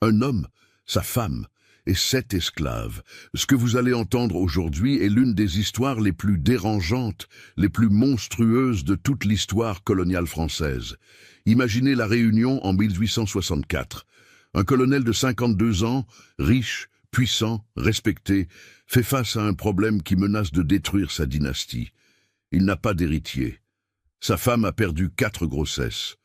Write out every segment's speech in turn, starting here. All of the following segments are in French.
Un homme, sa femme et 7 esclaves. Ce que vous allez entendre aujourd'hui est l'une des histoires les plus dérangeantes, les plus monstrueuses de toute l'histoire coloniale française. Imaginez la Réunion en 1864. Un colonel de 52 ans, riche, puissant, respecté, fait face à un problème qui menace de détruire sa dynastie. Il n'a pas d'héritier. Sa femme a perdu 4 grossesses.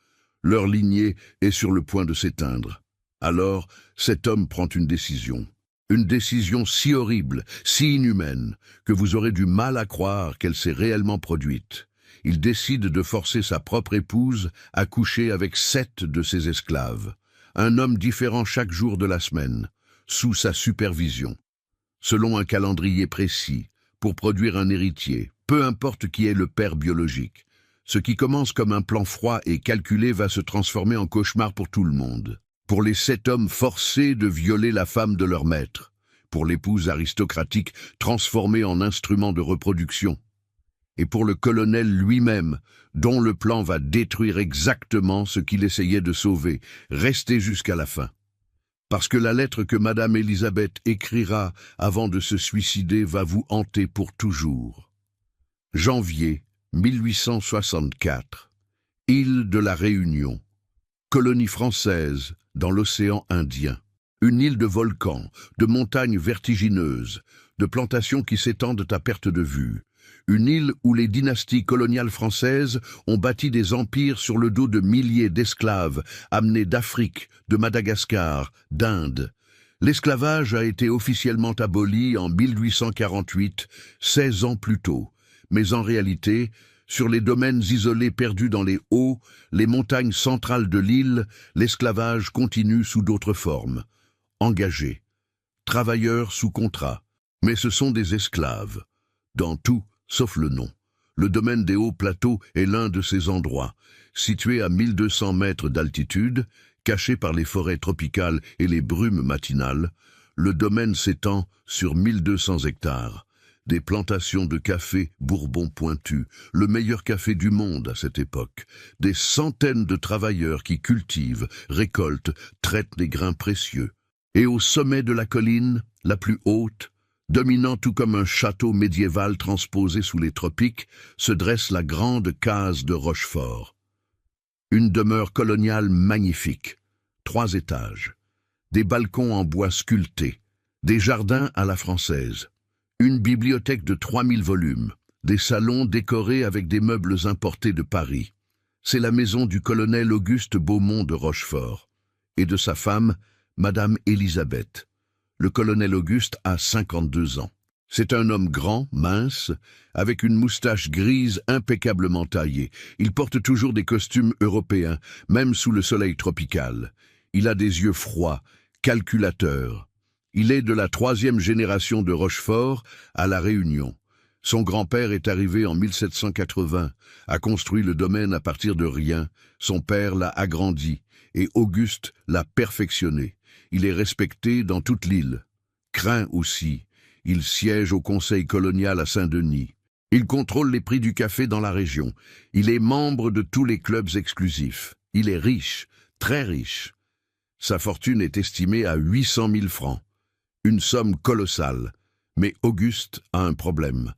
Leur lignée est sur le point de s'éteindre. Alors, cet homme prend une décision. Une décision si horrible, si inhumaine, que vous aurez du mal à croire qu'elle s'est réellement produite. Il décide de forcer sa propre épouse à coucher avec 7 de ses esclaves. Un homme différent chaque jour de la semaine, sous sa supervision, selon un calendrier précis, pour produire un héritier, peu importe qui est le père biologique. Ce qui commence comme un plan froid et calculé va se transformer en cauchemar pour tout le monde. Pour les 7 hommes forcés de violer la femme de leur maître, pour l'épouse aristocratique transformée en instrument de reproduction, et pour le colonel lui-même, dont le plan va détruire exactement ce qu'il essayait de sauver, rester jusqu'à la fin. Parce que la lettre que Madame Élisabeth écrira avant de se suicider va vous hanter pour toujours. Janvier 1864, île de la Réunion, colonie française dans l'océan Indien. Une île de volcans, de montagnes vertigineuses, de plantations qui s'étendent à perte de vue. Une île où les dynasties coloniales françaises ont bâti des empires sur le dos de milliers d'esclaves amenés d'Afrique, de Madagascar, d'Inde. L'esclavage a été officiellement aboli en 1848, 16 ans plus tôt. Mais en réalité, sur les domaines isolés perdus dans les hauts, les montagnes centrales de l'île, l'esclavage continue sous d'autres formes. Engagés, travailleurs sous contrat, mais ce sont des esclaves. Dans tout, sauf le nom. Le domaine des hauts plateaux est l'un de ces endroits, situé à 1200 mètres d'altitude, caché par les forêts tropicales et les brumes matinales. Le domaine s'étend sur 1200 hectares. Des plantations de café Bourbon pointu, le meilleur café du monde à cette époque. Des centaines de travailleurs qui cultivent, récoltent, traitent des grains précieux. Et au sommet de la colline, la plus haute, dominant tout comme un château médiéval transposé sous les tropiques, se dresse la grande case de Rochefort. Une demeure coloniale magnifique, 3 étages, des balcons en bois sculptés, des jardins à la française, une bibliothèque de 3000 volumes, des salons décorés avec des meubles importés de Paris. C'est la maison du colonel Auguste Beaumont de Rochefort et de sa femme, Madame Élisabeth. Le colonel Auguste a 52 ans. C'est un homme grand, mince, avec une moustache grise impeccablement taillée. Il porte toujours des costumes européens, même sous le soleil tropical. Il a des yeux froids, calculateurs. Il est de la 3e génération de Rochefort à La Réunion. Son grand-père est arrivé en 1780, a construit le domaine à partir de rien. Son père l'a agrandi et Auguste l'a perfectionné. Il est respecté dans toute l'île. Craint aussi. Il siège au conseil colonial à Saint-Denis. Il contrôle les prix du café dans la région. Il est membre de tous les clubs exclusifs. Il est riche, très riche. Sa fortune est estimée à 800 000 francs. Une somme colossale. Mais Auguste a un problème.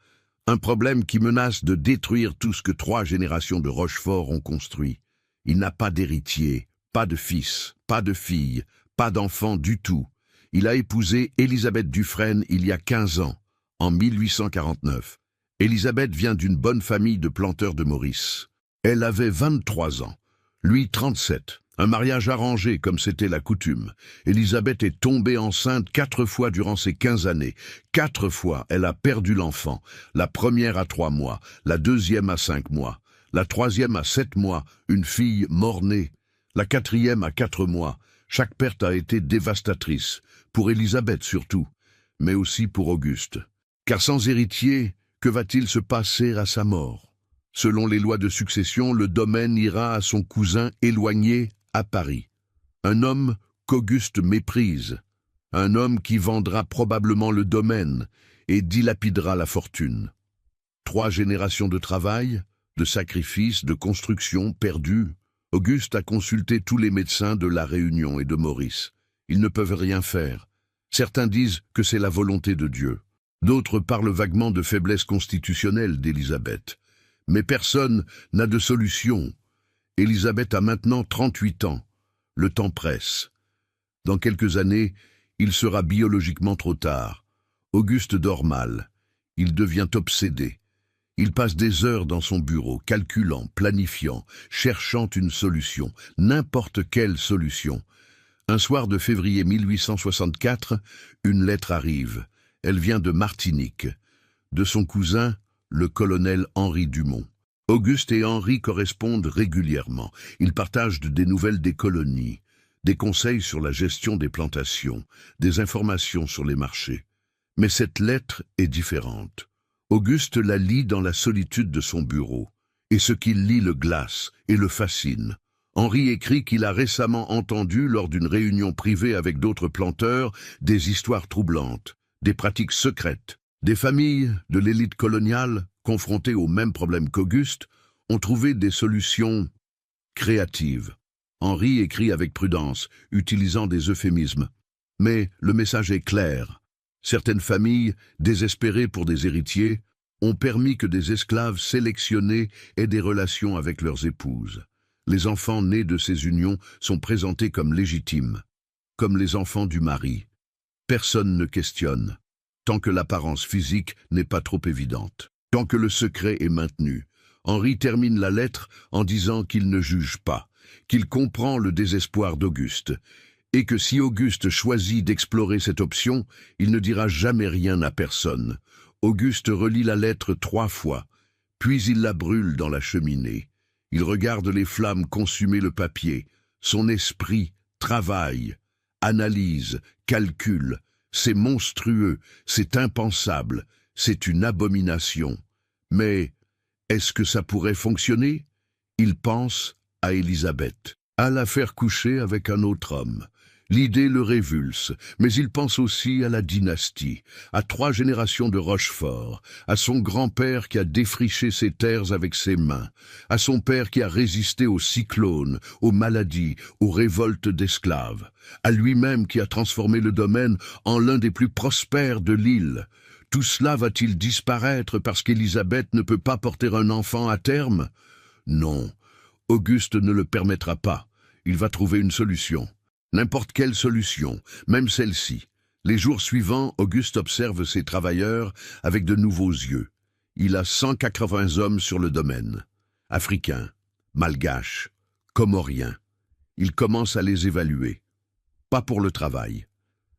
Un problème qui menace de détruire tout ce que 3 générations de Rochefort ont construit. Il n'a pas d'héritier, pas de fils, pas de fille, pas d'enfant du tout. Il a épousé Élisabeth Dufresne il y a 15 ans, en 1849. Élisabeth vient d'une bonne famille de planteurs de Maurice. Elle avait 23 ans, lui 37. Un mariage arrangé comme c'était la coutume. Élisabeth est tombée enceinte 4 fois durant ces 15 années. 4 fois, elle a perdu l'enfant. La première à 3 mois, la deuxième à 5 mois, la troisième à 7 mois, une fille mort-née. La 4e à 4 mois. Chaque perte a été dévastatrice, pour Élisabeth surtout, mais aussi pour Auguste. Car sans héritier, que va-t-il se passer à sa mort? Selon les lois de succession, le domaine ira à son cousin éloigné à Paris. Un homme qu'Auguste méprise, un homme qui vendra probablement le domaine et dilapidera la fortune. 3 générations de travail, de sacrifices, de construction perdues. Auguste a consulté tous les médecins de La Réunion et de Maurice. Ils ne peuvent rien faire. Certains disent que c'est la volonté de Dieu. D'autres parlent vaguement de faiblesse constitutionnelle d'Élisabeth. Mais personne n'a de solution. Élisabeth a maintenant 38 ans. Le temps presse. Dans quelques années, il sera biologiquement trop tard. Auguste dort mal. Il devient obsédé. Il passe des heures dans son bureau, calculant, planifiant, cherchant une solution, n'importe quelle solution. Un soir de février 1864, une lettre arrive. Elle vient de Martinique, de son cousin, le colonel Henri Dumont. Auguste et Henri correspondent régulièrement. Ils partagent des nouvelles des colonies, des conseils sur la gestion des plantations, des informations sur les marchés. Mais cette lettre est différente. Auguste la lit dans la solitude de son bureau, et ce qu'il lit le glace et le fascine. Henri écrit qu'il a récemment entendu, lors d'une réunion privée avec d'autres planteurs, des histoires troublantes, des pratiques secrètes. Des familles de l'élite coloniale, confrontées au même problème qu'Auguste, ont trouvé des solutions créatives. Henri écrit avec prudence, utilisant des euphémismes. Mais le message est clair. Certaines familles, désespérées pour des héritiers, ont permis que des esclaves sélectionnés aient des relations avec leurs épouses. Les enfants nés de ces unions sont présentés comme légitimes, comme les enfants du mari. Personne ne questionne, tant que l'apparence physique n'est pas trop évidente, tant que le secret est maintenu. Henri termine la lettre en disant qu'il ne juge pas, qu'il comprend le désespoir d'Auguste, et que si Auguste choisit d'explorer cette option, il ne dira jamais rien à personne. Auguste relit la lettre 3 fois, puis il la brûle dans la cheminée. Il regarde les flammes consumer le papier. Son esprit travaille, analyse, calcule. C'est monstrueux, c'est impensable, c'est une abomination. Mais est-ce que ça pourrait fonctionner? Il pense à Élisabeth, à la faire coucher avec un autre homme. L'idée le révulse, mais il pense aussi à la dynastie, à 3 générations de Rochefort, à son grand-père qui a défriché ses terres avec ses mains, à son père qui a résisté aux cyclones, aux maladies, aux révoltes d'esclaves, à lui-même qui a transformé le domaine en l'un des plus prospères de l'île. Tout cela va-t-il disparaître parce qu'Élisabeth ne peut pas porter un enfant à terme? Non, Auguste ne le permettra pas. Il va trouver une solution. N'importe quelle solution, même celle-ci. Les jours suivants, Auguste observe ses travailleurs avec de nouveaux yeux. Il a 180 hommes sur le domaine. Africains, malgaches, comoriens. Il commence à les évaluer. Pas pour le travail,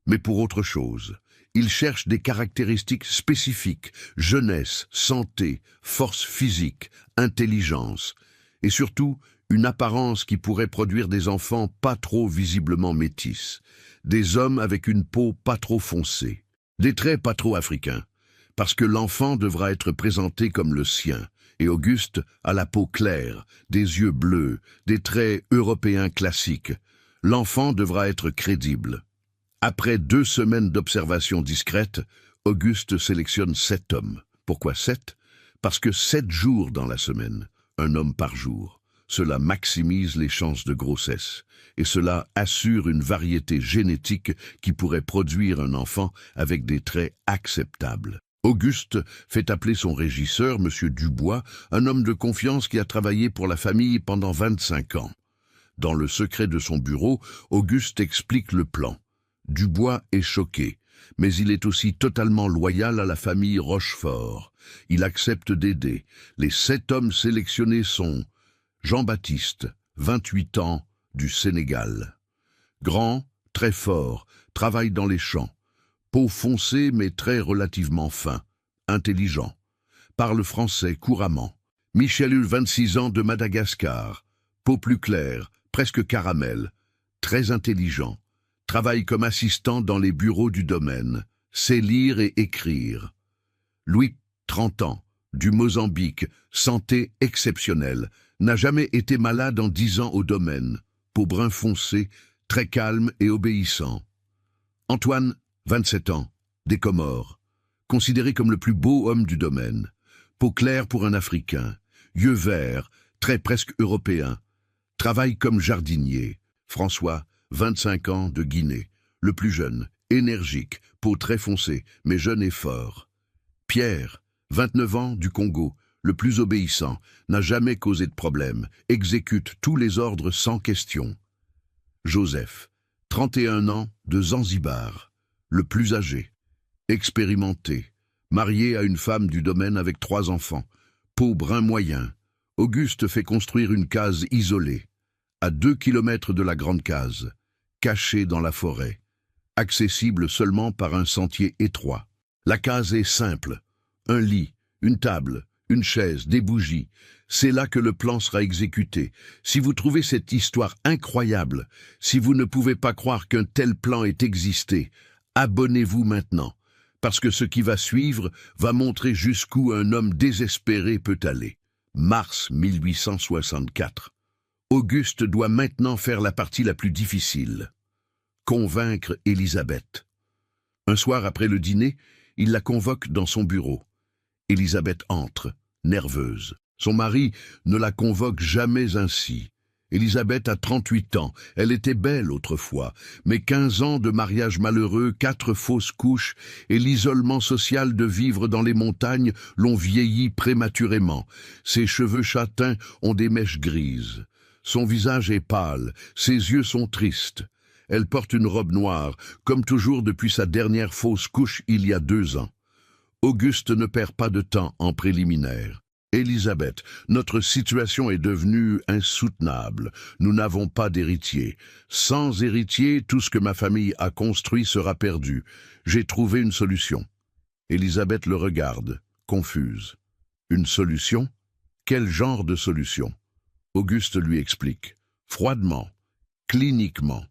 mais pour autre chose. Il cherche des caractéristiques spécifiques, jeunesse, santé, force physique, intelligence, et surtout une apparence qui pourrait produire des enfants pas trop visiblement métis, des hommes avec une peau pas trop foncée, des traits pas trop africains, parce que l'enfant devra être présenté comme le sien, et Auguste a la peau claire, des yeux bleus, des traits européens classiques. L'enfant devra être crédible. Après 2 semaines d'observation discrète, Auguste sélectionne 7 hommes. Pourquoi 7? Parce que 7 jours dans la semaine, un homme par jour. Cela maximise les chances de grossesse, et cela assure une variété génétique qui pourrait produire un enfant avec des traits acceptables. Auguste fait appeler son régisseur, M. Dubois, un homme de confiance qui a travaillé pour la famille pendant 25 ans. Dans le secret de son bureau, Auguste explique le plan. Dubois est choqué, mais il est aussi totalement loyal à la famille Rochefort. Il accepte d'aider. Les 7 hommes sélectionnés sont Jean-Baptiste, 28 ans, du Sénégal. Grand, très fort, travaille dans les champs. Peau foncée mais très relativement fin. Intelligent. Parle français couramment. Michel, 26 ans, de Madagascar. Peau plus claire, presque caramel. Très intelligent. Travaille comme assistant dans les bureaux du domaine. Sait lire et écrire. Louis, 30 ans, du Mozambique. Santé exceptionnelle. N'a jamais été malade en 10 ans au domaine. Peau brun foncé, très calme et obéissant. Antoine, 27 ans, des Comores. Considéré comme le plus beau homme du domaine. Peau claire pour un Africain. Yeux verts, traits presque européens. Travaille comme jardinier. François, 25 ans, de Guinée. le plus jeune, énergique, peau très foncée, mais jeune et fort. Pierre, 29 ans, du Congo, le plus obéissant, n'a jamais causé de problème, exécute tous les ordres sans question. Joseph, 31 ans, de Zanzibar, le plus âgé, expérimenté, marié à une femme du domaine avec 3 enfants, peau brun moyen. Auguste fait construire une case isolée, à 2 kilomètres de la grande case, cachée dans la forêt, accessible seulement par un sentier étroit. La case est simple, un lit, une table, une chaise, des bougies. C'est là que le plan sera exécuté. Si vous trouvez cette histoire incroyable, si vous ne pouvez pas croire qu'un tel plan ait existé, abonnez-vous maintenant, parce que ce qui va suivre va montrer jusqu'où un homme désespéré peut aller. Mars 1864. Auguste doit maintenant faire la partie la plus difficile. Convaincre Élisabeth. Un soir après le dîner, il la convoque dans son bureau. Élisabeth entre, nerveuse. Son mari ne la convoque jamais ainsi. Élisabeth a 38 ans, elle était belle autrefois, mais 15 ans de mariage malheureux, 4 fausses couches et l'isolement social de vivre dans les montagnes l'ont vieilli prématurément. Ses cheveux châtains ont des mèches grises. Son visage est pâle, ses yeux sont tristes. Elle porte une robe noire, comme toujours depuis sa dernière fausse couche il y a 2 ans. Auguste ne perd pas de temps en préliminaire. Élisabeth, notre situation est devenue insoutenable. Nous n'avons pas d'héritier. Sans héritier, tout ce que ma famille a construit sera perdu. J'ai trouvé une solution. Élisabeth le regarde, confuse. Une solution? Quel genre de solution? Auguste lui explique, froidement, cliniquement,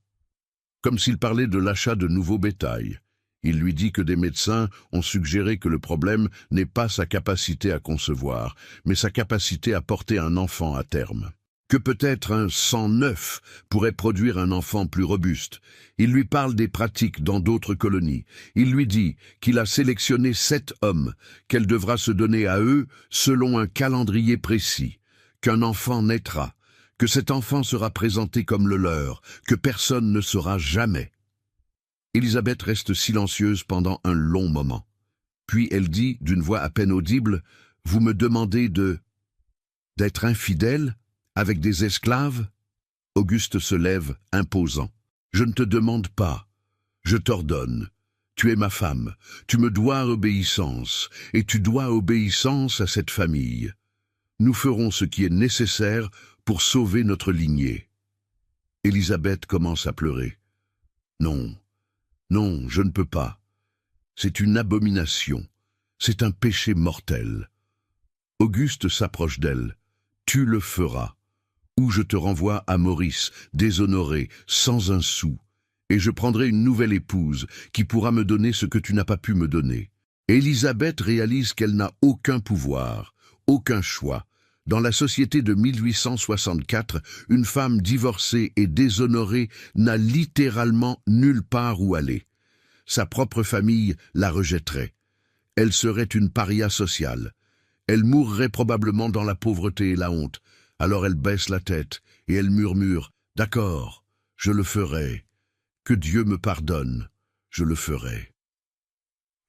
comme s'il parlait de l'achat de nouveaux bétails. Il lui dit que des médecins ont suggéré que le problème n'est pas sa capacité à concevoir, mais sa capacité à porter un enfant à terme. Que peut-être un sang neuf pourrait produire un enfant plus robuste. Il lui parle des pratiques dans d'autres colonies. Il lui dit qu'il a sélectionné 7 hommes, qu'elle devra se donner à eux selon un calendrier précis, qu'un enfant naîtra, que cet enfant sera présenté comme le leur, que personne ne saura jamais. Élisabeth reste silencieuse pendant un long moment. Puis elle dit, d'une voix à peine audible, « Vous me demandez d'être infidèle avec des esclaves ?» Auguste se lève, imposant. « Je ne te demande pas, je t'ordonne. Tu es ma femme, tu me dois obéissance, et tu dois obéissance à cette famille. Nous ferons ce qui est nécessaire pour sauver notre lignée. » Élisabeth commence à pleurer. « Non. Non, je ne peux pas. C'est une abomination. C'est un péché mortel. » Auguste s'approche d'elle. « Tu le feras. Ou je te renvoie à Maurice, déshonoré, sans un sou. Et je prendrai une nouvelle épouse qui pourra me donner ce que tu n'as pas pu me donner. » Élisabeth réalise qu'elle n'a aucun pouvoir, aucun choix. Dans la société de 1864, une femme divorcée et déshonorée n'a littéralement nulle part où aller. Sa propre famille la rejetterait. Elle serait une paria sociale. Elle mourrait probablement dans la pauvreté et la honte. Alors elle baisse la tête et elle murmure « D'accord, je le ferai. Que Dieu me pardonne, je le ferai. »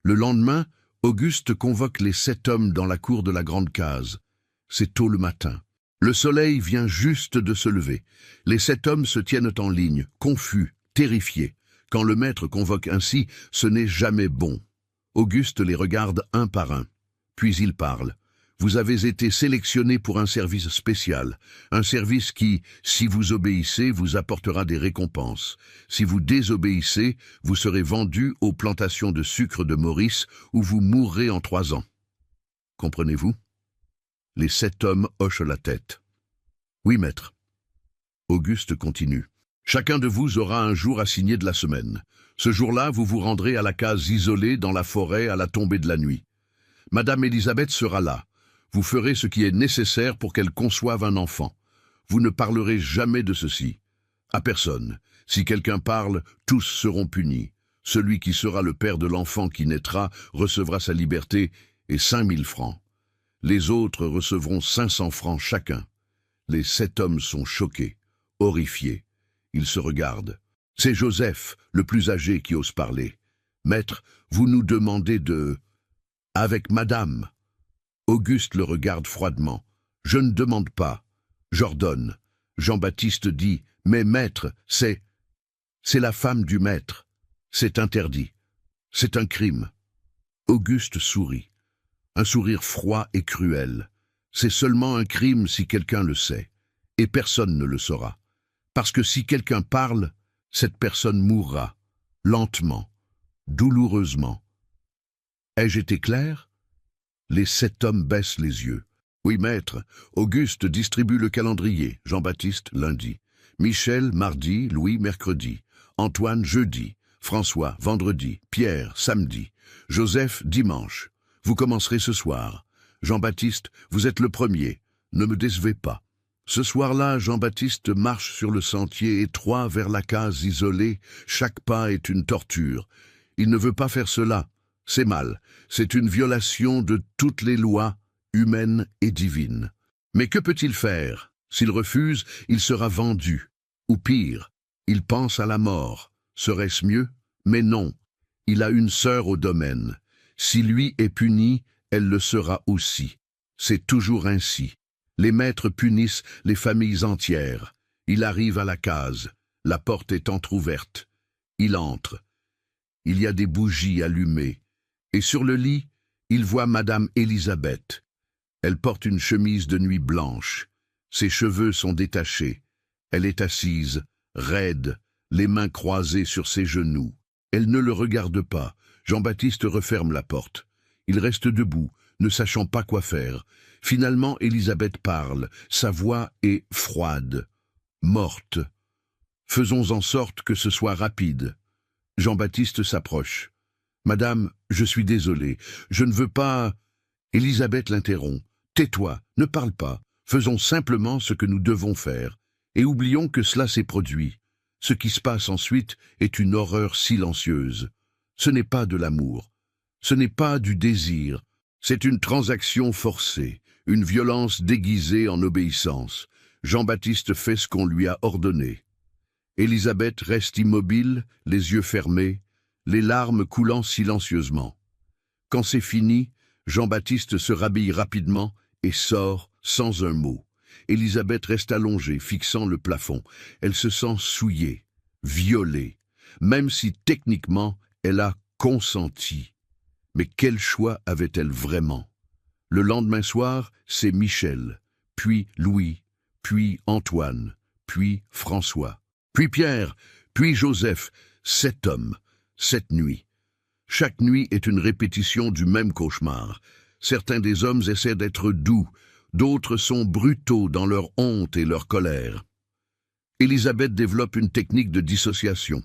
Le lendemain, Auguste convoque les 7 hommes dans la cour de la grande case. C'est tôt le matin. Le soleil vient juste de se lever. Les 7 hommes se tiennent en ligne, confus, terrifiés. Quand le maître convoque ainsi, ce n'est jamais bon. Auguste les regarde un par un. Puis il parle. « Vous avez été sélectionnés pour un service spécial, un service qui, si vous obéissez, vous apportera des récompenses. Si vous désobéissez, vous serez vendus aux plantations de sucre de Maurice où vous mourrez en 3 ans. Comprenez-vous » Les 7 hommes hochent la tête. « Oui, maître. » Auguste continue. « Chacun de vous aura un jour assigné de la semaine. Ce jour-là, vous vous rendrez à la case isolée dans la forêt à la tombée de la nuit. Madame Élisabeth sera là. Vous ferez ce qui est nécessaire pour qu'elle conçoive un enfant. Vous ne parlerez jamais de ceci. À personne. Si quelqu'un parle, tous seront punis. Celui qui sera le père de l'enfant qui naîtra recevra sa liberté et 5 000 francs. Les autres recevront 500 francs chacun. » Les 7 hommes sont choqués, horrifiés. Ils se regardent. C'est Joseph, le plus âgé, qui ose parler. Maître, vous nous demandez de... Avec madame. Auguste le regarde froidement. Je ne demande pas. J'ordonne. Jean-Baptiste dit, mais maître, c'est la femme du maître. C'est interdit. C'est un crime. Auguste sourit. Un sourire froid et cruel. C'est seulement un crime si quelqu'un le sait. Et personne ne le saura. Parce que si quelqu'un parle, cette personne mourra. Lentement. Douloureusement. Ai-je été clair? Les 7 hommes baissent les yeux. Oui, maître. Auguste distribue le calendrier. Jean-Baptiste, lundi. Michel, mardi. Louis, mercredi. Antoine, jeudi. François, vendredi. Pierre, samedi. Joseph, dimanche. Vous commencerez ce soir. Jean-Baptiste, vous êtes le premier. Ne me décevez pas. Ce soir-là, Jean-Baptiste marche sur le sentier étroit vers la case isolée. Chaque pas est une torture. Il ne veut pas faire cela. C'est mal. C'est une violation de toutes les lois, humaines et divines. Mais que peut-il faire? S'il refuse, il sera vendu. Ou pire, il pense à la mort. Serait-ce mieux? Mais non. Il a une sœur au domaine. Si lui est puni, elle le sera aussi. C'est toujours ainsi. Les maîtres punissent les familles entières. Il arrive à la case. La porte est entr'ouverte. Il entre. Il y a des bougies allumées. Et sur le lit, il voit Madame Élisabeth. Elle porte une chemise de nuit blanche. Ses cheveux sont détachés. Elle est assise, raide, les mains croisées sur ses genoux. Elle ne le regarde pas. Jean-Baptiste referme la porte. Il reste debout, ne sachant pas quoi faire. Finalement, Élisabeth parle. Sa voix est froide, morte. Faisons en sorte que ce soit rapide. Jean-Baptiste s'approche. Madame, je suis désolé. Je ne veux pas... Élisabeth l'interrompt. Tais-toi, ne parle pas. Faisons simplement ce que nous devons faire. Et oublions que cela s'est produit. Ce qui se passe ensuite est une horreur silencieuse. Ce n'est pas de l'amour. Ce n'est pas du désir. C'est une transaction forcée, une violence déguisée en obéissance. Jean-Baptiste fait ce qu'on lui a ordonné. Élisabeth reste immobile, les yeux fermés, les larmes coulant silencieusement. Quand c'est fini, Jean-Baptiste se rhabille rapidement et sort sans un mot. Élisabeth reste allongée, fixant le plafond. Elle se sent souillée, violée, même si techniquement elle a consenti. Mais quel choix avait-elle vraiment? Le lendemain soir, c'est Michel, puis Louis, puis Antoine, puis François, puis Pierre, puis Joseph, 7 hommes, 7 nuits. Chaque nuit est une répétition du même cauchemar. Certains des hommes essaient d'être doux, d'autres sont brutaux dans leur honte et leur colère. Élisabeth développe une technique de dissociation.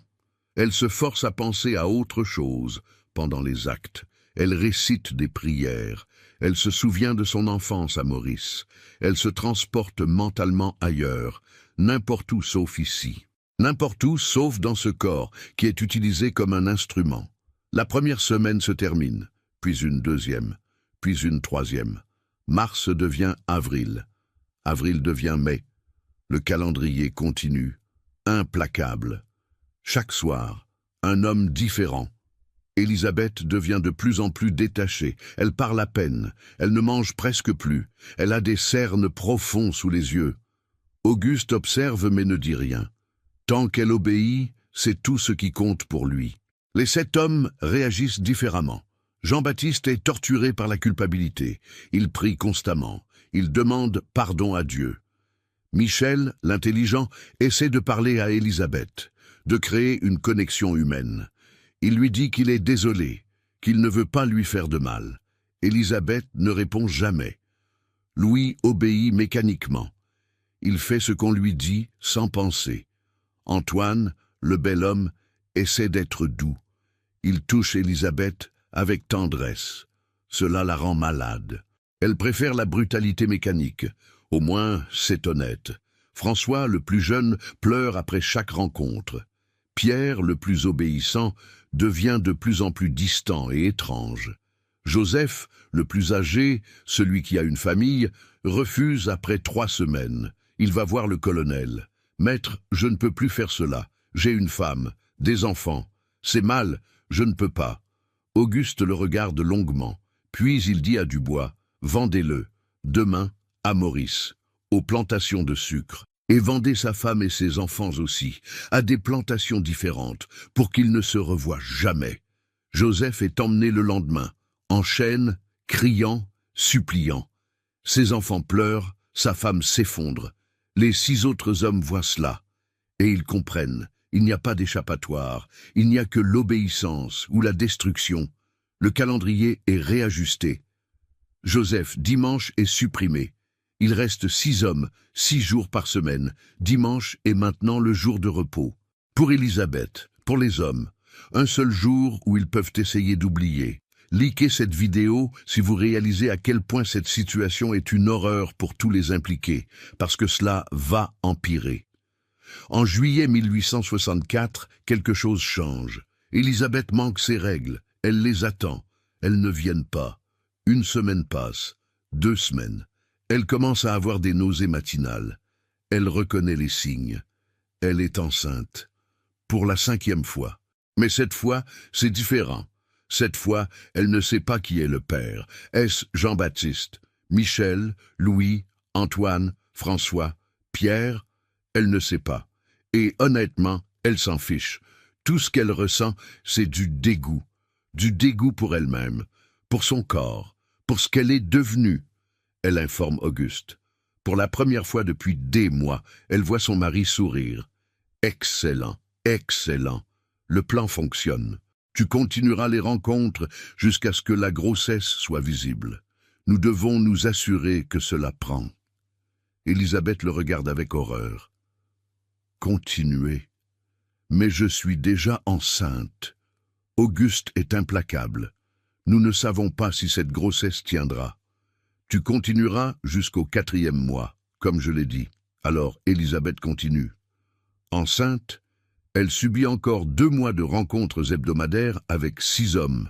Elle se force à penser à autre chose pendant les actes. Elle récite des prières. Elle se souvient de son enfance à Maurice. Elle se transporte mentalement ailleurs, n'importe où sauf ici. N'importe où sauf dans ce corps qui est utilisé comme un instrument. La première semaine se termine, puis une deuxième, puis une troisième. Mars devient avril. Avril devient mai. Le calendrier continue, implacable. Chaque soir, un homme différent. Élisabeth devient de plus en plus détachée. Elle parle à peine. Elle ne mange presque plus. Elle a des cernes profonds sous les yeux. Auguste observe mais ne dit rien. Tant qu'elle obéit, c'est tout ce qui compte pour lui. Les 7 hommes réagissent différemment. Jean-Baptiste est torturé par la culpabilité. Il prie constamment. Il demande pardon à Dieu. Michel, l'intelligent, essaie de parler à Élisabeth, de créer une connexion humaine. Il lui dit qu'il est désolé, qu'il ne veut pas lui faire de mal. Élisabeth ne répond jamais. Louis obéit mécaniquement. Il fait ce qu'on lui dit sans penser. Antoine, le bel homme, essaie d'être doux. Il touche Élisabeth avec tendresse. Cela la rend malade. Elle préfère la brutalité mécanique. Au moins, c'est honnête. François, le plus jeune, pleure après chaque rencontre. Pierre, le plus obéissant, devient de plus en plus distant et étrange. Joseph, le plus âgé, celui qui a une famille, refuse après 3 semaines. Il va voir le colonel. « Maître, je ne peux plus faire cela. J'ai une femme, des enfants. C'est mal, je ne peux pas. Auguste le regarde longuement, puis il dit à Dubois, vendez-le, demain, à Maurice, aux plantations de sucre, et vendez sa femme et ses enfants aussi, à des plantations différentes, pour qu'ils ne se revoient jamais. Joseph est emmené le lendemain, en chaîne, criant, suppliant. Ses enfants pleurent, sa femme s'effondre. Les 6 autres hommes voient cela, et ils comprennent. Il n'y a pas d'échappatoire, il n'y a que l'obéissance ou la destruction. Le calendrier est réajusté. Joseph, dimanche, est supprimé. Il reste 6 hommes, 6 jours par semaine. Dimanche est maintenant le jour de repos. Pour Élisabeth, pour les hommes, un seul jour où ils peuvent essayer d'oublier. Likez cette vidéo si vous réalisez à quel point cette situation est une horreur pour tous les impliqués, parce que cela va empirer. En juillet 1864, quelque chose change. Élisabeth manque ses règles, elle les attend. Elles ne viennent pas. 1 semaine passe, 2 semaines. Elle commence à avoir des nausées matinales. Elle reconnaît les signes. Elle est enceinte. Pour la 5e fois. Mais cette fois, c'est différent. Cette fois, elle ne sait pas qui est le père. Est-ce Jean-Baptiste, Michel, Louis, Antoine, François, Pierre? Elle ne sait pas. Et honnêtement, elle s'en fiche. Tout ce qu'elle ressent, c'est du dégoût. Du dégoût pour elle-même, pour son corps, pour ce qu'elle est devenue. Elle informe Auguste. Pour la première fois depuis des mois, elle voit son mari sourire. Excellent, excellent. Le plan fonctionne. Tu continueras les rencontres jusqu'à ce que la grossesse soit visible. Nous devons nous assurer que cela prend. Élisabeth le regarde avec horreur. Continuez. Mais je suis déjà enceinte. Auguste est implacable. Nous ne savons pas si cette grossesse tiendra. Tu continueras jusqu'au 4e mois, comme je l'ai dit. Alors Élisabeth continue. Enceinte, elle subit encore 2 mois de rencontres hebdomadaires avec 6 hommes.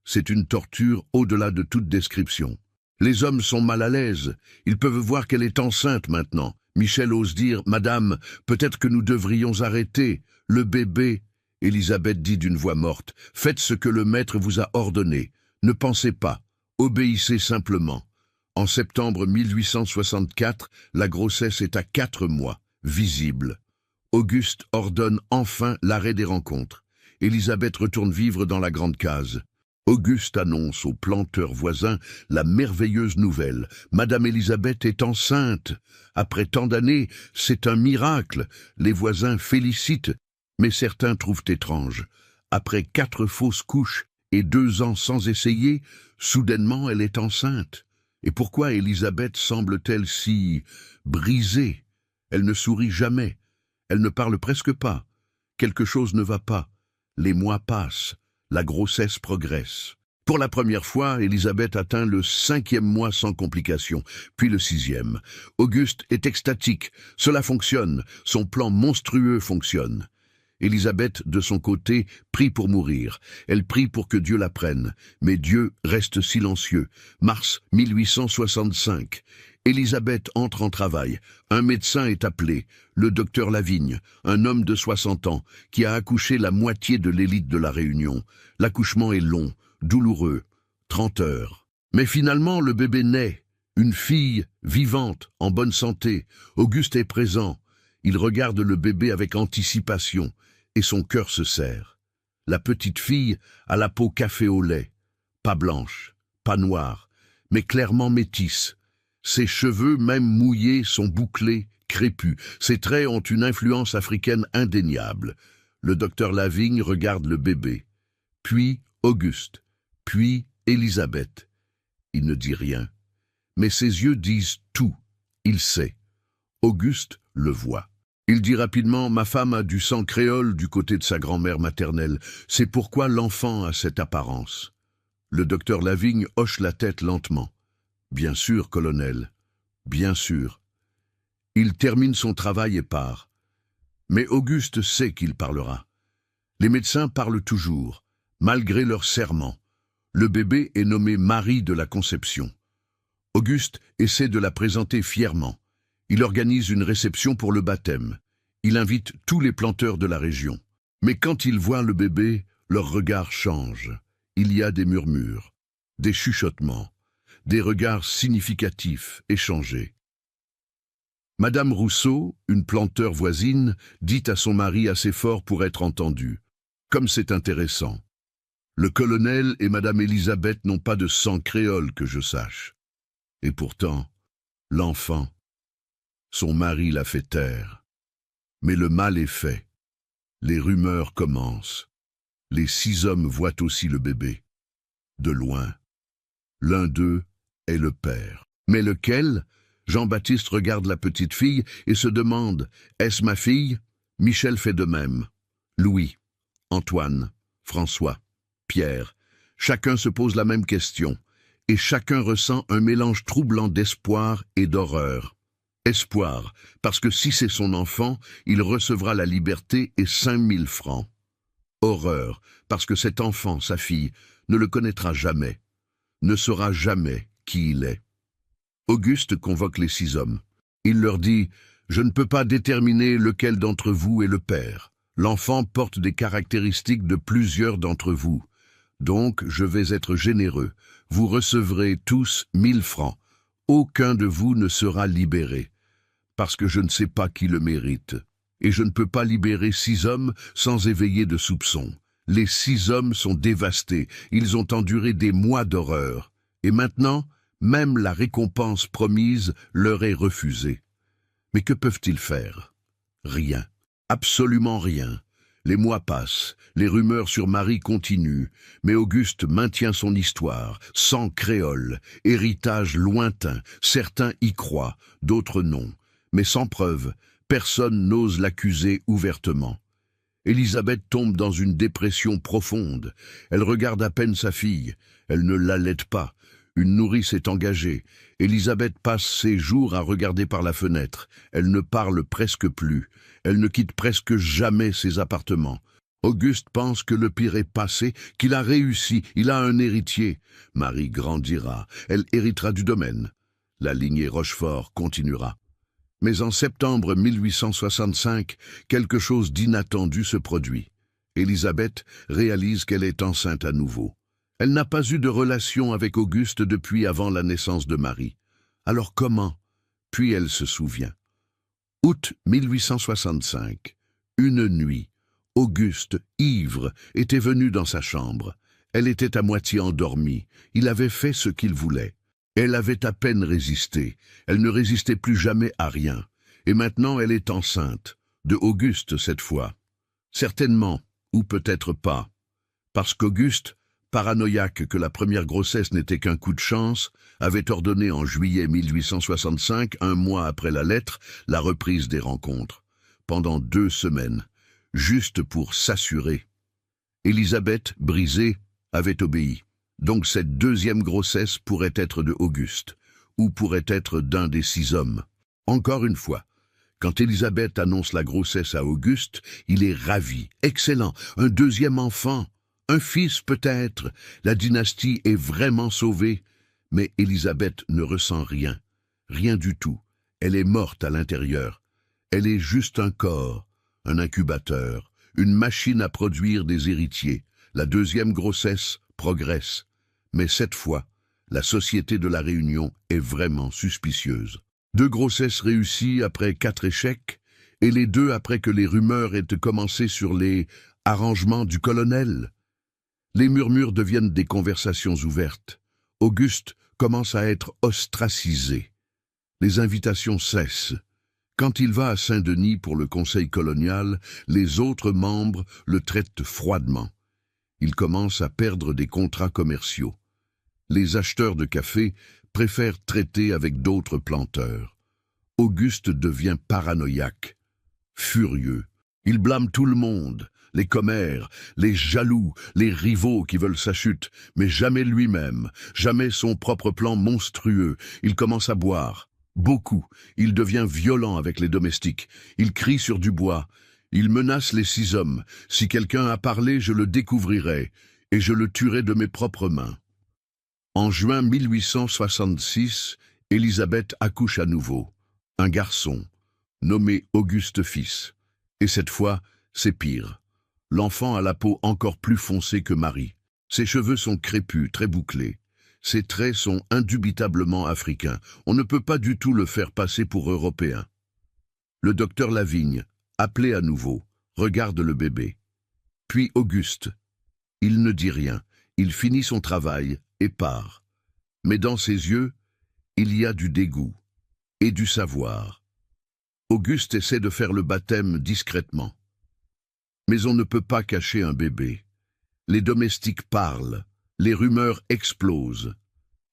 C'est une torture au-delà de toute description. Les hommes sont mal à l'aise. Ils peuvent voir qu'elle est enceinte maintenant. Michel ose dire « Madame, peut-être que nous devrions arrêter. Le bébé… » Élisabeth dit d'une voix morte « Faites ce que le maître vous a ordonné. Ne pensez pas. Obéissez simplement. » En septembre 1864, la grossesse est à 4 mois, visible. Auguste ordonne enfin l'arrêt des rencontres. Élisabeth retourne vivre dans la grande case. Auguste annonce aux planteurs voisins la merveilleuse nouvelle. Madame Élisabeth est enceinte. Après tant d'années, c'est un miracle. Les voisins félicitent, mais certains trouvent étrange. Après 4 fausses couches et 2 ans sans essayer, soudainement elle est enceinte. Et pourquoi Élisabeth semble-t-elle si brisée? Elle ne sourit jamais. Elle ne parle presque pas. Quelque chose ne va pas. Les mois passent. La grossesse progresse. Pour la première fois, Élisabeth atteint le 5e mois sans complications, puis le 6e. Auguste est extatique. Cela fonctionne. Son plan monstrueux fonctionne. Élisabeth, de son côté, prie pour mourir. Elle prie pour que Dieu la prenne. Mais Dieu reste silencieux. Mars 1865. Élisabeth entre en travail. Un médecin est appelé, le docteur Lavigne, un homme de 60 ans, qui a accouché la moitié de l'élite de la Réunion. L'accouchement est long, douloureux, 30 heures. Mais finalement, le bébé naît. Une fille vivante, en bonne santé. Auguste est présent. Il regarde le bébé avec anticipation, et son cœur se serre. La petite fille a la peau café au lait, pas blanche, pas noire, mais clairement métisse. Ses cheveux, même mouillés, sont bouclés, crépus. Ses traits ont une influence africaine indéniable. Le docteur Lavigne regarde le bébé, puis Auguste, puis Élisabeth. Il ne dit rien, mais ses yeux disent tout. Il sait. Auguste le voit. Il dit rapidement « Ma femme a du sang créole du côté de sa grand-mère maternelle. C'est pourquoi l'enfant a cette apparence. » Le docteur Lavigne hoche la tête lentement. « Bien sûr, colonel. Bien sûr. » Il termine son travail et part. Mais Auguste sait qu'il parlera. Les médecins parlent toujours, malgré leur serment. Le bébé est nommé Marie de la Conception. Auguste essaie de la présenter fièrement. Il organise une réception pour le baptême. Il invite tous les planteurs de la région. Mais quand ils voient le bébé, leur regard change. Il y a des murmures, des chuchotements, des regards significatifs échangés. Madame Rousseau, une planteur voisine, dit à son mari assez fort pour être entendue. Comme c'est intéressant. Le colonel et Madame Élisabeth n'ont pas de sang créole que je sache. Et pourtant, l'enfant, son mari l'a fait taire. Mais le mal est fait. Les rumeurs commencent. Les 6 hommes voient aussi le bébé. De loin. L'un d'eux est le père. Mais lequel? Jean-Baptiste regarde la petite fille et se demande « Est-ce ma fille ?» Michel fait de même. Louis, Antoine, François, Pierre, chacun se pose la même question, et chacun ressent un mélange troublant d'espoir et d'horreur. Espoir, parce que si c'est son enfant, il recevra la liberté et 5000 francs. Horreur, parce que cet enfant, sa fille, ne le connaîtra jamais, ne saura jamais qui il est. Auguste convoque les 6 hommes. Il leur dit « Je ne peux pas déterminer lequel d'entre vous est le père. L'enfant porte des caractéristiques de plusieurs d'entre vous. Donc, je vais être généreux. Vous recevrez tous 1000 francs. Aucun de vous ne sera libéré, parce que je ne sais pas qui le mérite. Et je ne peux pas libérer 6 hommes sans éveiller de soupçons. Les 6 hommes sont dévastés. Ils ont enduré des mois d'horreur. Et maintenant, même la récompense promise leur est refusée. Mais que peuvent-ils faire? Rien. Absolument rien. Les mois passent, les rumeurs sur Marie continuent, mais Auguste maintient son histoire, sang créole, héritage lointain, certains y croient, d'autres non, mais sans preuve, personne n'ose l'accuser ouvertement. Élisabeth tombe dans une dépression profonde, elle regarde à peine sa fille, elle ne l'allaite pas, une nourrice est engagée, Élisabeth passe ses jours à regarder par la fenêtre, elle ne parle presque plus, elle ne quitte presque jamais ses appartements. Auguste pense que le pire est passé, qu'il a réussi, il a un héritier. Marie grandira, elle héritera du domaine. La lignée Rochefort continuera. Mais en septembre 1865, quelque chose d'inattendu se produit. Élisabeth réalise qu'elle est enceinte à nouveau. Elle n'a pas eu de relation avec Auguste depuis avant la naissance de Marie. Alors comment? Puis elle se souvient. Août 1865. Une nuit, Auguste, ivre, était venu dans sa chambre. Elle était à moitié endormie. Il avait fait ce qu'il voulait. Elle avait à peine résisté. Elle ne résistait plus jamais à rien. Et maintenant elle est enceinte. De Auguste cette fois. Certainement, ou peut-être pas. Parce qu'Auguste, paranoïaque que la première grossesse n'était qu'un coup de chance, avait ordonné en juillet 1865, un mois après la lettre, la reprise des rencontres. Pendant 2 semaines, juste pour s'assurer. Élisabeth, brisée, avait obéi. Donc cette 2e grossesse pourrait être de Auguste, ou pourrait être d'un des 6 hommes. Encore une fois, quand Élisabeth annonce la grossesse à Auguste, il est ravi. Excellent, un 2e enfant. Un fils peut-être, la dynastie est vraiment sauvée, mais Élisabeth ne ressent rien, rien du tout. Elle est morte à l'intérieur. Elle est juste un corps, un incubateur, une machine à produire des héritiers. La 2e grossesse progresse, mais cette fois, la société de la Réunion est vraiment suspicieuse. 2 grossesses réussies après 4 échecs, et les 2 après que les rumeurs aient commencé sur les arrangements du colonel. Les murmures deviennent des conversations ouvertes. Auguste commence à être ostracisé. Les invitations cessent. Quand il va à Saint-Denis pour le conseil colonial, les autres membres le traitent froidement. Il commence à perdre des contrats commerciaux. Les acheteurs de café préfèrent traiter avec d'autres planteurs. Auguste devient paranoïaque, furieux. Il blâme tout le monde. Les commères, les jaloux, les rivaux qui veulent sa chute, mais jamais lui-même, jamais son propre plan monstrueux. Il commence à boire. Beaucoup. Il devient violent avec les domestiques. Il crie sur du bois. Il menace les 6 hommes. Si quelqu'un a parlé, je le découvrirai, et je le tuerai de mes propres mains. En juin 1866, Élisabeth accouche à nouveau. Un garçon, nommé Auguste fils. Et cette fois, c'est pire. L'enfant a la peau encore plus foncée que Marie. Ses cheveux sont crépus, très bouclés. Ses traits sont indubitablement africains. On ne peut pas du tout le faire passer pour européen. Le docteur Lavigne, appelé à nouveau, regarde le bébé. Puis Auguste. Il ne dit rien. Il finit son travail et part. Mais dans ses yeux, il y a du dégoût et du savoir. Auguste essaie de faire le baptême discrètement. Mais on ne peut pas cacher un bébé. Les domestiques parlent, les rumeurs explosent.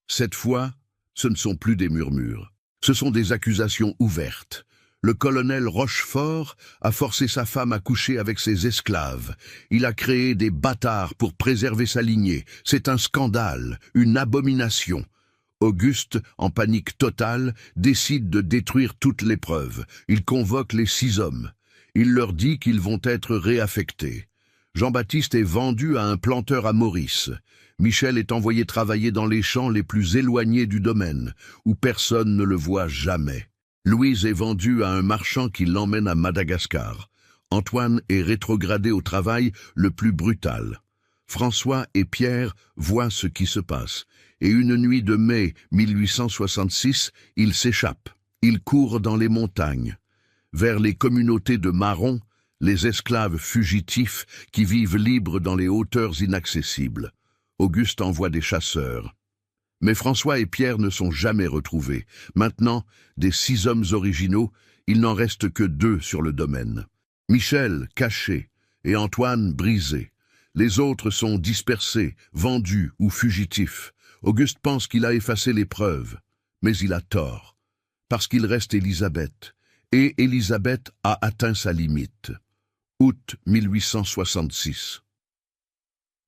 Cette fois, ce ne sont plus des murmures. Ce sont des accusations ouvertes. Le colonel Rochefort a forcé sa femme à coucher avec ses esclaves. Il a créé des bâtards pour préserver sa lignée. C'est un scandale, une abomination. Auguste, en panique totale, décide de détruire toutes les preuves. Il convoque les 6 hommes. Il leur dit qu'ils vont être réaffectés. Jean-Baptiste est vendu à un planteur à Maurice. Michel est envoyé travailler dans les champs les plus éloignés du domaine, où personne ne le voit jamais. Louise est vendue à un marchand qui l'emmène à Madagascar. Antoine est rétrogradé au travail le plus brutal. François et Pierre voient ce qui se passe. Et une nuit de mai 1866, ils s'échappent. Ils courent dans les montagnes, vers les communautés de Marron, les esclaves fugitifs qui vivent libres dans les hauteurs inaccessibles. Auguste envoie des chasseurs. Mais François et Pierre ne sont jamais retrouvés. Maintenant, des 6 hommes originaux, il n'en reste que 2 sur le domaine. Michel, caché, et Antoine, brisé. Les autres sont dispersés, vendus ou fugitifs. Auguste pense qu'il a effacé les preuves, mais il a tort, parce qu'il reste Élisabeth, et Élisabeth a atteint sa limite. Août 1866.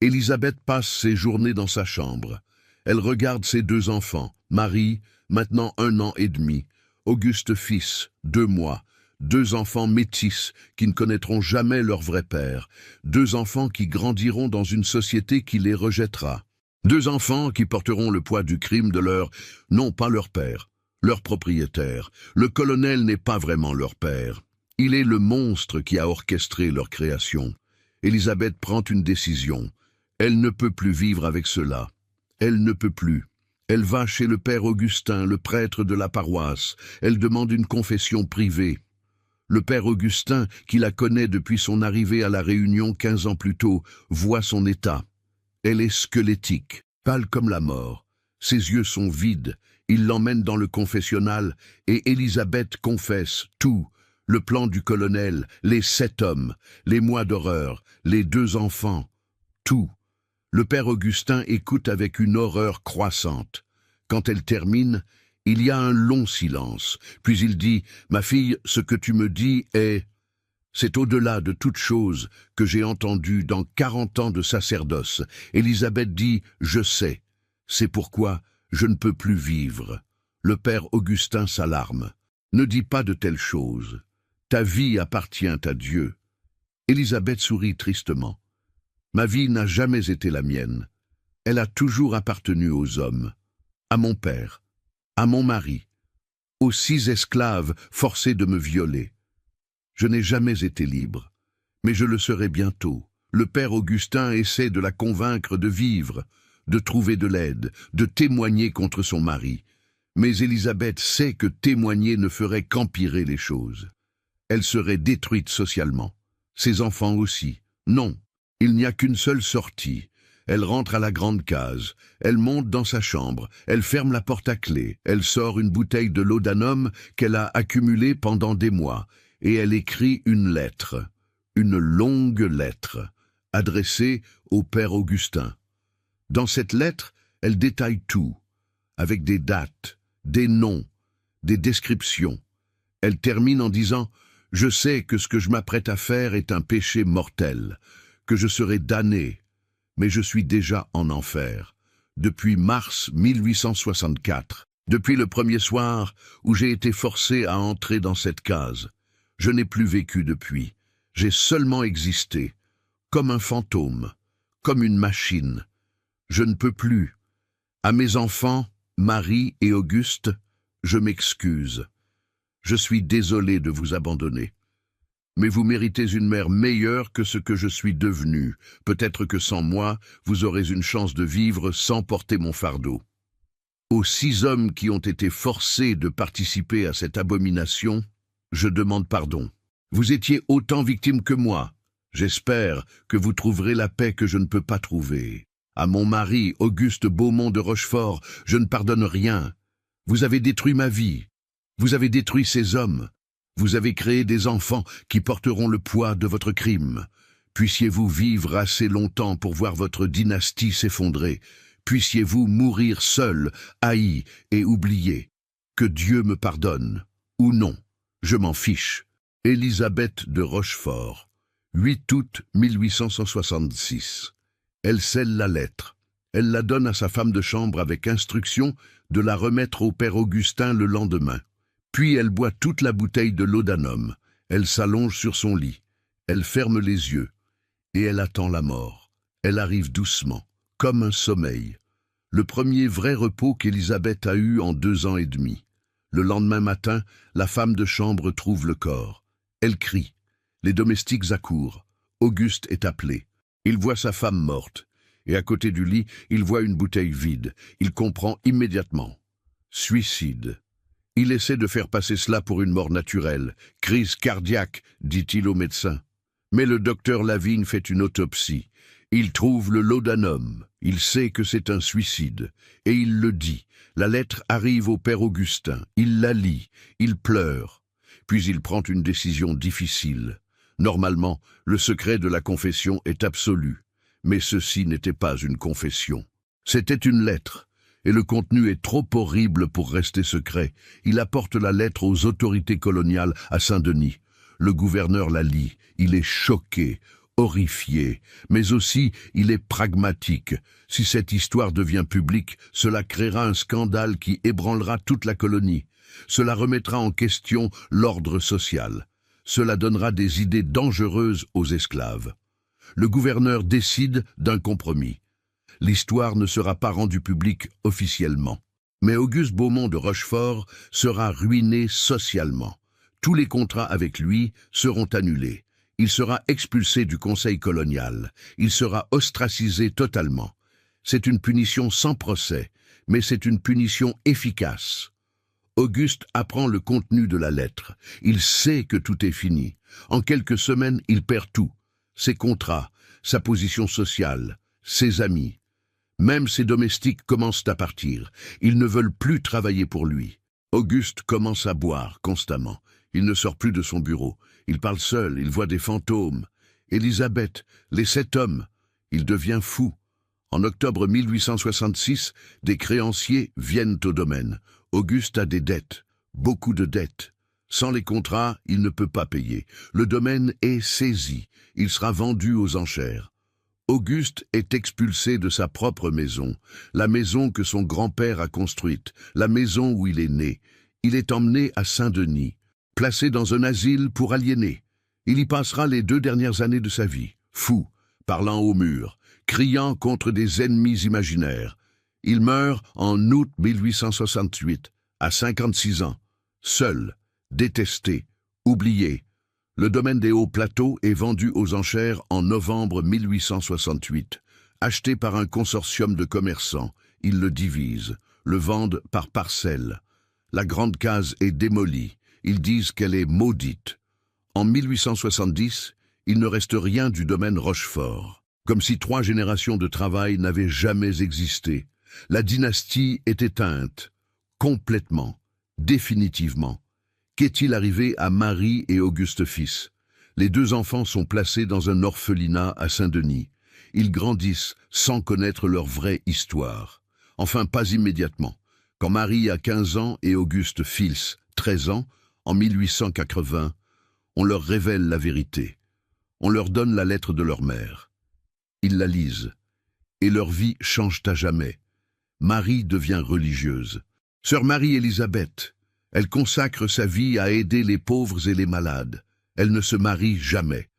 Élisabeth passe ses journées dans sa chambre. Elle regarde ses 2 enfants, Marie, maintenant 1 an et demi, Auguste fils, 2 mois, 2 enfants métis qui ne connaîtront jamais leur vrai père, 2 enfants qui grandiront dans une société qui les rejettera, 2 enfants qui porteront le poids du crime de non pas leur père, leur propriétaire. Le colonel n'est pas vraiment leur père. Il est le monstre qui a orchestré leur création. Élisabeth prend une décision. Elle ne peut plus vivre avec cela. Elle ne peut plus. Elle va chez le père Augustin, le prêtre de la paroisse. Elle demande une confession privée. Le père Augustin, qui la connaît depuis son arrivée à la Réunion 15 ans plus tôt, voit son état. Elle est squelettique, pâle comme la mort. Ses yeux sont vides. Il l'emmène dans le confessionnal et Élisabeth confesse tout. Le plan du colonel, les 7 hommes, les mois d'horreur, les 2 enfants, tout. Le père Augustin écoute avec une horreur croissante. Quand elle termine, il y a un long silence. Puis il dit « Ma fille, ce que tu me dis est... C'est au-delà de toute chose que j'ai entendu dans 40 ans de sacerdoce. » Élisabeth dit « Je sais. C'est pourquoi je ne peux plus vivre. » Le père Augustin s'alarme. « Ne dis pas de telles choses. Ta vie appartient à Dieu. » Élisabeth sourit tristement. « Ma vie n'a jamais été la mienne. Elle a toujours appartenu aux hommes, à mon père, à mon mari, aux 6 esclaves forcés de me violer. Je n'ai jamais été libre, mais je le serai bientôt. » Le père Augustin essaie de la convaincre de vivre, de trouver de l'aide, de témoigner contre son mari. Mais Élisabeth sait que témoigner ne ferait qu'empirer les choses. Elle serait détruite socialement. Ses enfants aussi. Non, il n'y a qu'une seule sortie. Elle rentre à la grande case. Elle monte dans sa chambre. Elle ferme la porte à clé. Elle sort une bouteille de laudanum qu'elle a accumulée pendant des mois. Et elle écrit une lettre. Une longue lettre, adressée au père Augustin. Dans cette lettre, elle détaille tout, avec des dates, des noms, des descriptions. Elle termine en disant « Je sais que ce que je m'apprête à faire est un péché mortel, que je serai damné, mais je suis déjà en enfer. Depuis mars 1864, depuis le premier soir où j'ai été forcé à entrer dans cette case, je n'ai plus vécu depuis. J'ai seulement existé, comme un fantôme, comme une machine. Je ne peux plus. À mes enfants, Marie et Auguste, je m'excuse. Je suis désolé de vous abandonner. Mais vous méritez une mère meilleure que ce que je suis devenu. Peut-être que sans moi, vous aurez une chance de vivre sans porter mon fardeau. » Aux 6 hommes qui ont été forcés de participer à cette abomination, je demande pardon. Vous étiez autant victimes que moi. J'espère que vous trouverez la paix que je ne peux pas trouver. À mon mari, Auguste Beaumont de Rochefort, je ne pardonne rien. Vous avez détruit ma vie. Vous avez détruit ces hommes. Vous avez créé des enfants qui porteront le poids de votre crime. Puissiez-vous vivre assez longtemps pour voir votre dynastie s'effondrer. Puissiez-vous mourir seul, haï et oublié. Que Dieu me pardonne. Ou non, je m'en fiche. Élisabeth de Rochefort, 8 août 1866. Elle scelle la lettre. Elle la donne à sa femme de chambre avec instruction de la remettre au père Augustin le lendemain. Puis elle boit toute la bouteille de laudanum. Elle s'allonge sur son lit. Elle ferme les yeux. Et elle attend la mort. Elle arrive doucement, comme un sommeil. Le premier vrai repos qu'Élisabeth a eu en 2 ans et demi. Le lendemain matin, la femme de chambre trouve le corps. Elle crie. Les domestiques accourent. Auguste est appelé. Il voit sa femme morte. Et à côté du lit, il voit une bouteille vide. Il comprend immédiatement. Suicide. Il essaie de faire passer cela pour une mort naturelle. Crise cardiaque, dit-il au médecin. Mais le docteur Lavigne fait une autopsie. Il trouve le laudanum. Il sait que c'est un suicide. Et il le dit. La lettre arrive au père Augustin. Il la lit. Il pleure. Puis il prend une décision difficile. Normalement, le secret de la confession est absolu. Mais ceci n'était pas une confession. C'était une lettre. Et le contenu est trop horrible pour rester secret. Il apporte la lettre aux autorités coloniales à Saint-Denis. Le gouverneur la lit. Il est choqué, horrifié, mais aussi il est pragmatique. Si cette histoire devient publique, cela créera un scandale qui ébranlera toute la colonie. Cela remettra en question l'ordre social. Cela donnera des idées dangereuses aux esclaves. Le gouverneur décide d'un compromis. L'histoire ne sera pas rendue publique officiellement. Mais Auguste Beaumont de Rochefort sera ruiné socialement. Tous les contrats avec lui seront annulés. Il sera expulsé du conseil colonial. Il sera ostracisé totalement. C'est une punition sans procès, mais c'est une punition efficace. Auguste apprend le contenu de la lettre. Il sait que tout est fini. En quelques semaines, il perd tout. Ses contrats, sa position sociale, ses amis. Même ses domestiques commencent à partir. Ils ne veulent plus travailler pour lui. Auguste commence à boire constamment. Il ne sort plus de son bureau. Il parle seul, il voit des fantômes. Élisabeth, les 7 hommes. Il devient fou. En octobre 1866, des créanciers viennent au domaine. Auguste a des dettes, beaucoup de dettes. Sans les contrats, il ne peut pas payer. Le domaine est saisi. Il sera vendu aux enchères. Auguste est expulsé de sa propre maison, la maison que son grand-père a construite, la maison où il est né. Il est emmené à Saint-Denis, placé dans un asile pour aliénés. Il y passera les 2 dernières années de sa vie, fou, parlant au mur, criant contre des ennemis imaginaires. Il meurt en août 1868, à 56 ans, seul, détesté, oublié. Le domaine des Hauts Plateaux est vendu aux enchères en novembre 1868. Acheté par un consortium de commerçants, ils le divisent, le vendent par parcelles. La grande case est démolie. Ils disent qu'elle est maudite. En 1870, il ne reste rien du domaine Rochefort, comme si 3 générations de travail n'avaient jamais existé. La dynastie est éteinte, complètement, définitivement. Qu'est-il arrivé à Marie et Auguste fils? Les 2 enfants sont placés dans un orphelinat à Saint-Denis. Ils grandissent sans connaître leur vraie histoire. Enfin, pas immédiatement. Quand Marie a 15 ans et Auguste fils 13 ans, en 1880, on leur révèle la vérité. On leur donne la lettre de leur mère. Ils la lisent. Et leur vie change à jamais. Marie devient religieuse. Sœur Marie-Élisabeth, elle consacre sa vie à aider les pauvres et les malades. Elle ne se marie jamais,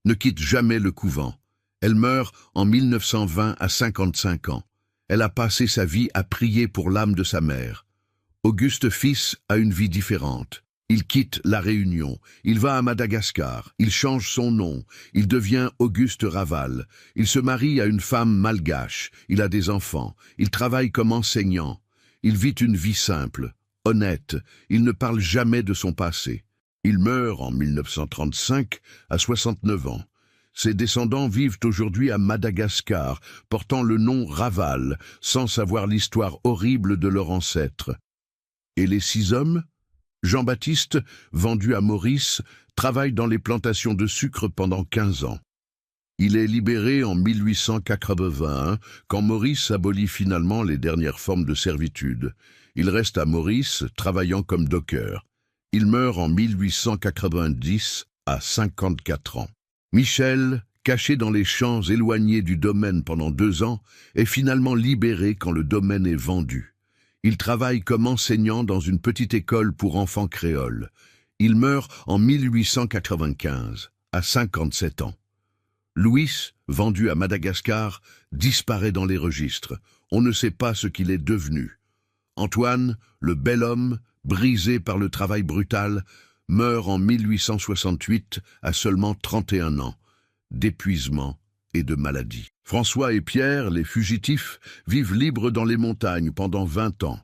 ne quitte jamais le couvent. Elle meurt en 1920 à 55 ans. Elle a passé sa vie à prier pour l'âme de sa mère. Auguste fils a une vie différente. Il quitte La Réunion, il va à Madagascar, il change son nom, il devient Auguste Raval, il se marie à une femme malgache, il a des enfants, il travaille comme enseignant, il vit une vie simple, honnête, il ne parle jamais de son passé. Il meurt en 1935 à 69 ans. Ses descendants vivent aujourd'hui à Madagascar, portant le nom Raval, sans savoir l'histoire horrible de leur ancêtre. Et les 6 hommes ? Jean-Baptiste, vendu à Maurice, travaille dans les plantations de sucre pendant 15 ans. Il est libéré en 1881, quand Maurice abolit finalement les dernières formes de servitude. Il reste à Maurice, travaillant comme docker. Il meurt en 1890, à 54 ans. Michel, caché dans les champs éloignés du domaine pendant 2 ans, est finalement libéré quand le domaine est vendu. Il travaille comme enseignant dans une petite école pour enfants créoles. Il meurt en 1895, à 57 ans. Louis, vendu à Madagascar, disparaît dans les registres. On ne sait pas ce qu'il est devenu. Antoine, le bel homme, brisé par le travail brutal, meurt en 1868 à seulement 31 ans, d'épuisement et de maladie. François et Pierre, les fugitifs, vivent libres dans les montagnes pendant 20 ans.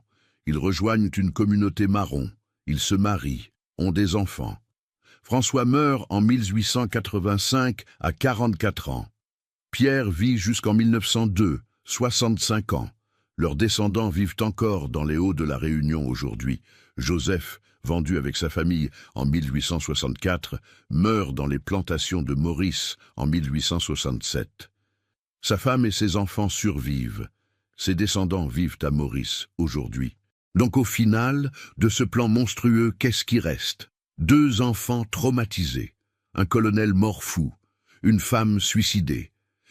Ils rejoignent une communauté marron. Ils se marient, ont des enfants. François meurt en 1885 à 44 ans. Pierre vit jusqu'en 1902, 65 ans. Leurs descendants vivent encore dans les Hauts de la Réunion aujourd'hui. Joseph, vendu avec sa famille en 1864, meurt dans les plantations de Maurice en 1867. Sa femme et ses enfants survivent. Ses descendants vivent à Maurice aujourd'hui. Donc au final, de ce plan monstrueux, qu'est-ce qui reste? 2 enfants traumatisés, un colonel mort fou, une femme suicidée,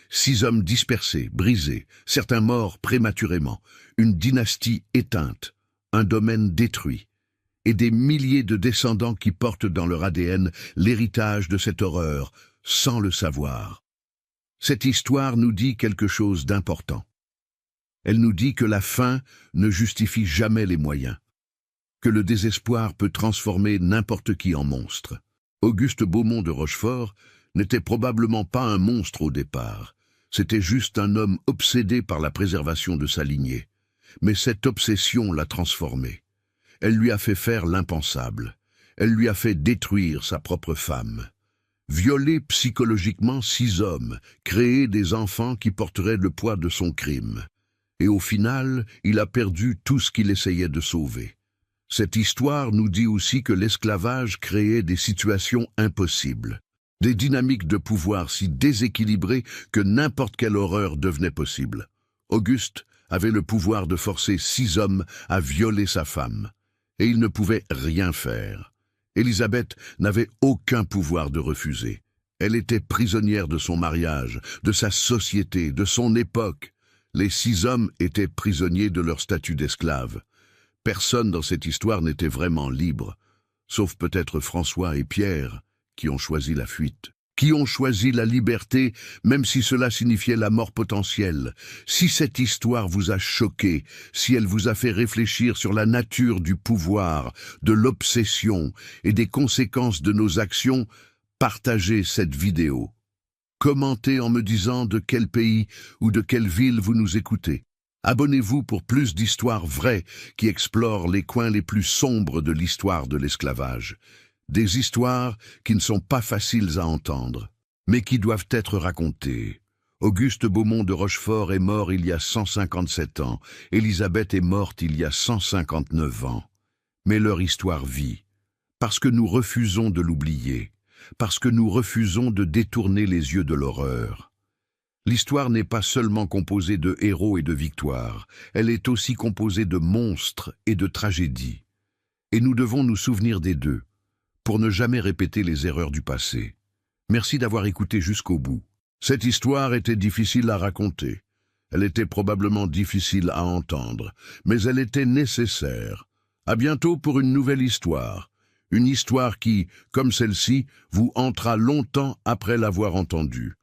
6 hommes dispersés, brisés, certains morts prématurément, une dynastie éteinte, un domaine détruit, et des milliers de descendants qui portent dans leur ADN l'héritage de cette horreur, sans le savoir. Cette histoire nous dit quelque chose d'important. Elle nous dit que la fin ne justifie jamais les moyens, que le désespoir peut transformer n'importe qui en monstre. Auguste Beaumont de Rochefort n'était probablement pas un monstre au départ, c'était juste un homme obsédé par la préservation de sa lignée. Mais cette obsession l'a transformé. Elle lui a fait faire l'impensable. Elle lui a fait détruire sa propre femme. Violer psychologiquement 6 hommes, créer des enfants qui porteraient le poids de son crime. Et au final, il a perdu tout ce qu'il essayait de sauver. Cette histoire nous dit aussi que l'esclavage créait des situations impossibles, des dynamiques de pouvoir si déséquilibrées que n'importe quelle horreur devenait possible. Auguste avait le pouvoir de forcer 6 hommes à violer sa femme, et il ne pouvait rien faire. Élisabeth n'avait aucun pouvoir de refuser. Elle était prisonnière de son mariage, de sa société, de son époque. Les 6 hommes étaient prisonniers de leur statut d'esclave. Personne dans cette histoire n'était vraiment libre, sauf peut-être François et Pierre, qui ont choisi la fuite, qui ont choisi la liberté, même si cela signifiait la mort potentielle. Si cette histoire vous a choqué, si elle vous a fait réfléchir sur la nature du pouvoir, de l'obsession et des conséquences de nos actions, partagez cette vidéo. Commentez en me disant de quel pays ou de quelle ville vous nous écoutez. Abonnez-vous pour plus d'histoires vraies qui explorent les coins les plus sombres de l'histoire de l'esclavage. Des histoires qui ne sont pas faciles à entendre, mais qui doivent être racontées. Auguste Beaumont de Rochefort est mort il y a 157 ans. Élisabeth est morte il y a 159 ans. Mais leur histoire vit, parce que nous refusons de l'oublier, parce que nous refusons de détourner les yeux de l'horreur. L'histoire n'est pas seulement composée de héros et de victoires, elle est aussi composée de monstres et de tragédies. Et nous devons nous souvenir des deux, pour ne jamais répéter les erreurs du passé. Merci d'avoir écouté jusqu'au bout. Cette histoire était difficile à raconter. Elle était probablement difficile à entendre, mais elle était nécessaire. À bientôt pour une nouvelle histoire. Une histoire qui, comme celle-ci, vous hantera longtemps après l'avoir entendue.